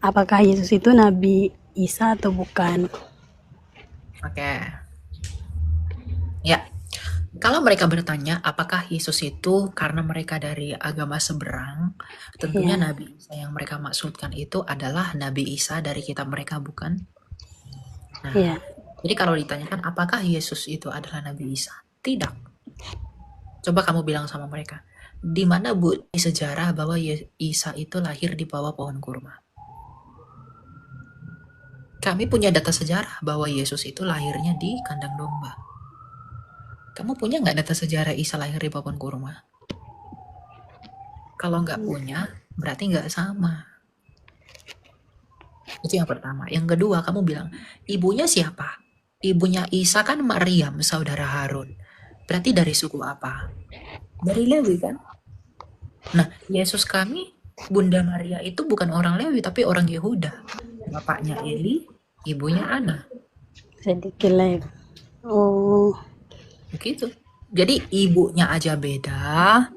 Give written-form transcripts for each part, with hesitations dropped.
apakah Yesus itu Nabi Isa atau bukan? Oke. Ya, kalau mereka bertanya apakah Yesus itu karena mereka dari agama seberang, tentunya Ya, Nabi Isa yang mereka maksudkan itu adalah Nabi Isa dari kitab mereka, bukan? Nah, ya, jadi kalau ditanyakan apakah Yesus itu adalah Nabi Isa? Tidak. Coba kamu bilang sama mereka, di mana bukti sejarah bahwa Isa itu lahir di bawah pohon kurma? Kami punya data sejarah bahwa Yesus itu lahirnya di kandang domba. Kamu punya nggak data sejarah Isa lahir di bawah pohon kurma? Kalau nggak punya, berarti nggak sama. Itu yang pertama. Yang kedua, kamu bilang, ibunya siapa? Ibunya Isa kan Maryam, saudara Harun. Berarti dari suku apa? Dari Lewi kan? Nah, Yesus kami, Bunda Maria itu bukan orang Lewi, tapi orang Yehuda. Bapaknya Eli, ibunya Ana. sedikit lain. Oh, Begitu. Jadi ibunya aja beda,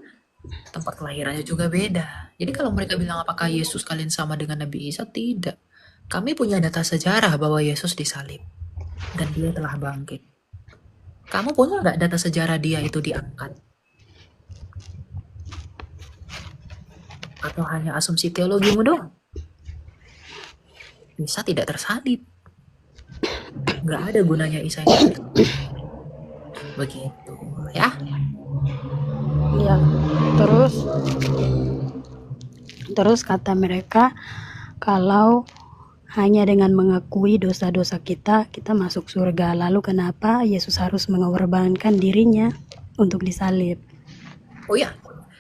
tempat kelahirannya juga beda. Jadi kalau mereka bilang apakah Yesus kalian sama dengan Nabi Isa? Tidak. Kami punya data sejarah bahwa Yesus disalib dan dia telah bangkit. Kamu punya nggak data sejarah dia itu diangkat? Atau hanya asumsi teologimu doang? Isa tidak tersalib. Nggak ada gunanya Isa yang disalib. Begitu ya. ya. Terus, terus kata mereka kalau hanya dengan mengakui dosa-dosa kita, kita masuk surga. Lalu kenapa Yesus harus mengorbankan dirinya untuk disalib? Oh ya,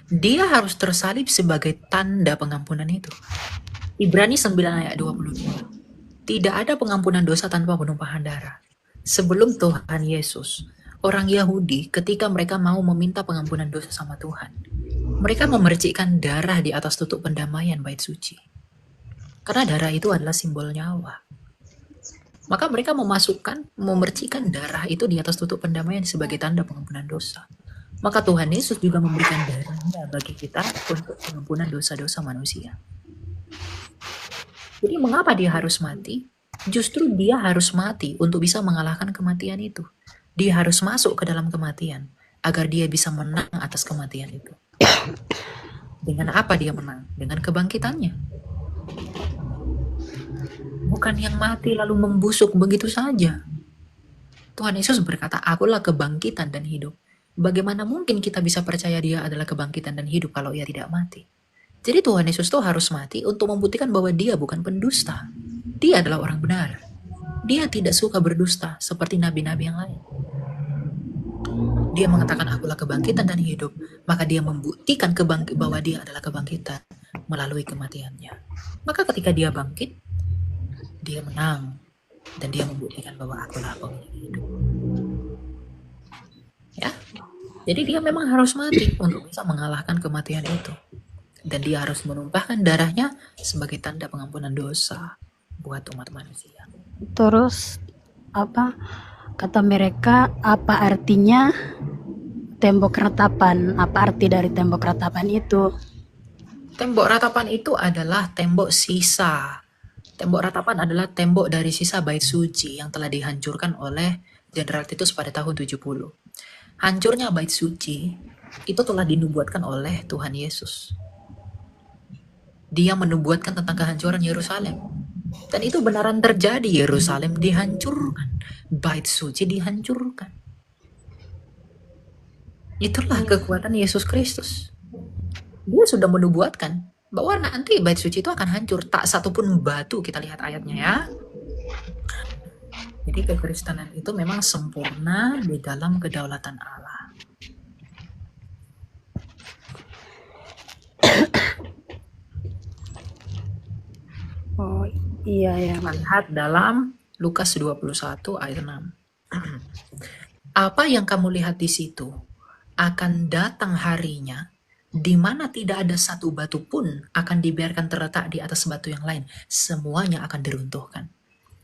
dia harus tersalib sebagai tanda pengampunan itu. Ibrani 9 ayat 22. Tidak ada pengampunan dosa tanpa penumpahan darah. Sebelum Tuhan Yesus, orang Yahudi ketika mereka mau meminta pengampunan dosa sama Tuhan, mereka memercikkan darah di atas tutup pendamaian bait suci. Karena darah itu adalah simbol nyawa. Maka mereka memercikan darah itu di atas tutup pendamaian sebagai tanda pengampunan dosa. Maka Tuhan Yesus juga memberikan darahnya bagi kita untuk pengampunan dosa-dosa manusia. Jadi mengapa dia harus mati? Justru dia harus mati untuk bisa mengalahkan kematian itu. Dia harus masuk ke dalam kematian agar dia bisa menang atas kematian itu. Dengan apa dia menang? Dengan kebangkitannya. Bukan yang mati lalu membusuk begitu saja. Tuhan Yesus berkata, akulah kebangkitan dan hidup. Bagaimana mungkin kita bisa percaya dia adalah kebangkitan dan hidup kalau ia tidak mati? Jadi Tuhan Yesus tuh harus mati untuk membuktikan bahwa dia bukan pendusta. Dia adalah orang benar. Dia tidak suka berdusta seperti nabi-nabi yang lain. Dia mengatakan akulah kebangkitan dan hidup, maka dia membuktikan bahwa dia adalah kebangkitan melalui kematiannya. Maka ketika dia bangkit, dia menang dan dia membuktikan bahwa akulah pemilik hidup. Ya, jadi dia memang harus mati untuk bisa mengalahkan kematian itu. Dan dia harus menumpahkan darahnya sebagai tanda pengampunan dosa buat umat manusia. Terus apa kata mereka, apa artinya tembok ratapan? Apa arti dari tembok ratapan itu? Tembok ratapan itu adalah tembok sisa. Tembok ratapan adalah tembok dari sisa bait suci yang telah dihancurkan oleh Jenderal Titus pada tahun 70. Hancurnya bait suci itu telah dinubuatkan oleh Tuhan Yesus. Dia menubuatkan tentang kehancuran Yerusalem. Dan itu benaran terjadi, Yerusalem dihancurkan. Bait suci dihancurkan. Itulah kekuatan Yesus Kristus. Dia sudah menubuatkan bahwa nanti bait suci itu akan hancur. Tak satupun batu, kita lihat ayatnya ya. Jadi kekristenan itu memang sempurna di dalam kedaulatan Allah. Oh iya ya. Lihat dalam Lukas 21 ayat 6. Apa yang kamu lihat di situ akan datang harinya di mana tidak ada satu batu pun akan dibiarkan terletak di atas batu yang lain. Semuanya akan diruntuhkan.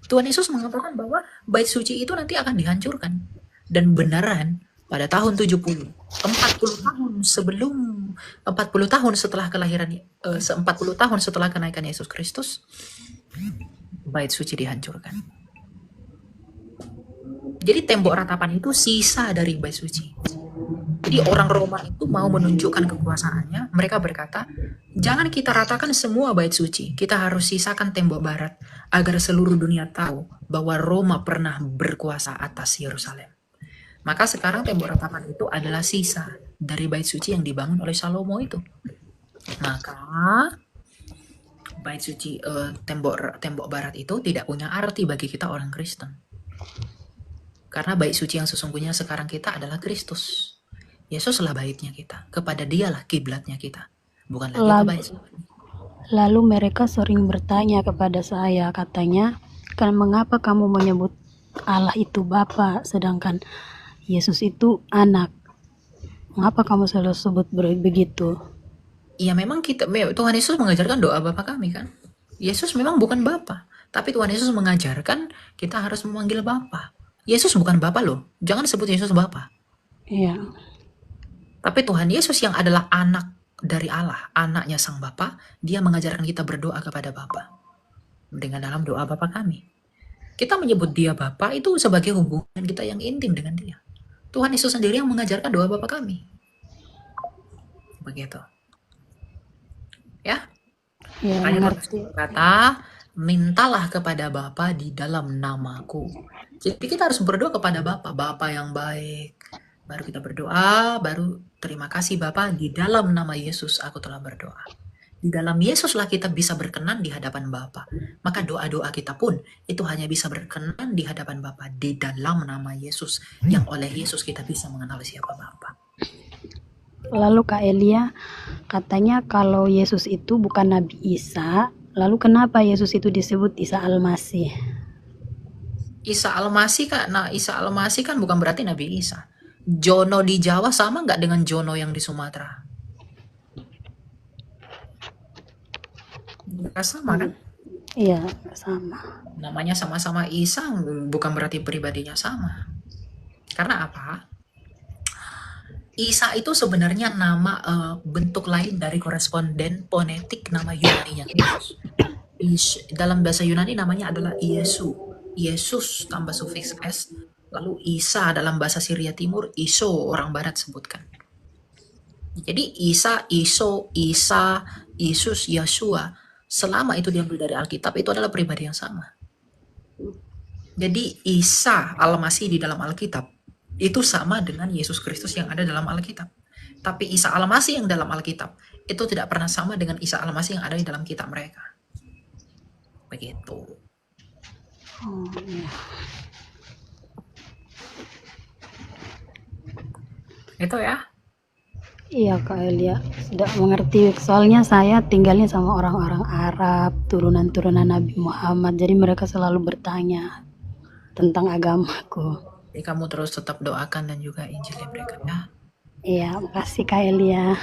Tuhan Yesus mengatakan bahwa bait suci itu nanti akan dihancurkan. Dan beneran pada tahun 70. 40 tahun sebelum 40 tahun setelah kelahiran 40 tahun setelah kenaikan Yesus Kristus, bait suci dihancurkan. Jadi tembok ratapan itu sisa dari bait suci. Jadi orang Roma itu mau menunjukkan kekuasaannya, mereka berkata, jangan kita ratakan semua bait suci, kita harus sisakan tembok barat agar seluruh dunia tahu bahwa Roma pernah berkuasa atas Yerusalem. Maka sekarang tembok ratapan itu adalah sisa dari bait suci yang dibangun oleh Salomo itu. Maka bait suci tembok barat itu tidak punya arti bagi kita orang Kristen. Karena bait suci yang sesungguhnya sekarang kita adalah Kristus. Yesuslah baitnya kita. Kepada dialah kiblatnya kita. Bukan lagi ke bait suci. Lalu mereka sering bertanya kepada saya, katanya, kan mengapa kamu menyebut Allah itu Bapa, sedangkan Yesus itu anak? Mengapa kamu selalu sebut begitu? Ya memang Tuhan Yesus mengajarkan doa Bapa kami kan. Yesus memang bukan Bapa, tapi Tuhan Yesus mengajarkan kita harus memanggil Bapa. Yesus bukan Bapa loh, jangan sebut Yesus Bapa. Iya. Tapi Tuhan Yesus yang adalah anak dari Allah, anaknya Sang Bapa, dia mengajarkan kita berdoa kepada Bapa dengan dalam doa Bapa kami. Kita menyebut dia Bapa itu sebagai hubungan kita yang intim dengan dia. Tuhan Yesus sendiri yang mengajarkan doa Bapa kami. Begitu. Ya. Ya, mengerti. Kata, mintalah kepada Bapa di dalam namaku. Jadi kita harus berdoa kepada Bapa, Bapa yang baik. Baru kita berdoa, baru terima kasih Bapa, di dalam nama Yesus aku telah berdoa. Di dalam Yesuslah kita bisa berkenan di hadapan Bapa. Maka doa-doa kita pun itu hanya bisa berkenan di hadapan Bapa di dalam nama Yesus, yang oleh Yesus kita bisa mengenal siapa Bapa. Lalu Kak Elia katanya kalau Yesus itu bukan Nabi Isa, lalu kenapa Yesus itu disebut Isa Al-Masih? Isa Al-Masih kan, Isa Al-Masih kan bukan berarti Nabi Isa. Jono di Jawa sama nggak dengan Jono yang di Sumatera? Nggak sama kan? Iya, sama. Namanya sama-sama Isa, bukan berarti pribadinya sama. Karena apa? Isa itu sebenarnya nama bentuk lain dari koresponden fonetik nama Yunani-nya Yesus. Dalam bahasa Yunani namanya adalah Yesu. Yesus tambah sufiks S. Lalu Isa dalam bahasa Syria Timur, Iso orang Barat sebutkan. Jadi Isa, Iso, Isa, Yesus, Yeshua, selama itu diambil dari Alkitab, itu adalah pribadi yang sama. Jadi Isa Al-Masih di dalam Alkitab itu sama dengan Yesus Kristus yang ada dalam Alkitab. Tapi Isa Al-Masih yang dalam Alkitab itu tidak pernah sama dengan Isa Al-Masih yang ada di dalam kitab mereka. Begitu. Itu ya. Iya Kak Elia, sudah mengerti. Soalnya saya tinggalnya sama orang-orang Arab, turunan-turunan Nabi Muhammad. Jadi mereka selalu bertanya tentang agamaku. Jadi kamu terus tetap doakan dan juga injili mereka ya. Iya, makasih Kak Elia.